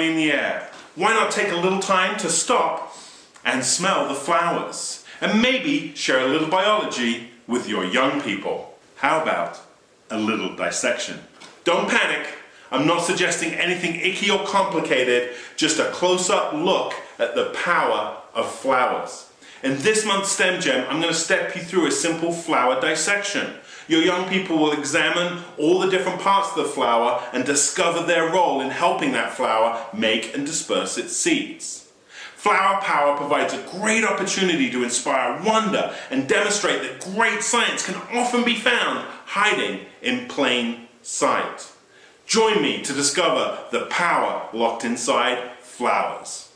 finally in the air. Why not take a little time to stop and smell the flowers? And maybe share a little biology with your young people. How about a little dissection? Don't panic. I'm not suggesting anything icky or complicated, just a close-up look at the power of flowers. In this month's STEM Gem, I'm going to step you through a simple flower dissection. Your young people will examine all the different parts of the flower and discover their role in helping that flower make and disperse its seeds. Flower power provides a great opportunity to inspire wonder and demonstrate that great science can often be found hiding in plain sight. Join me to discover the power locked inside flowers.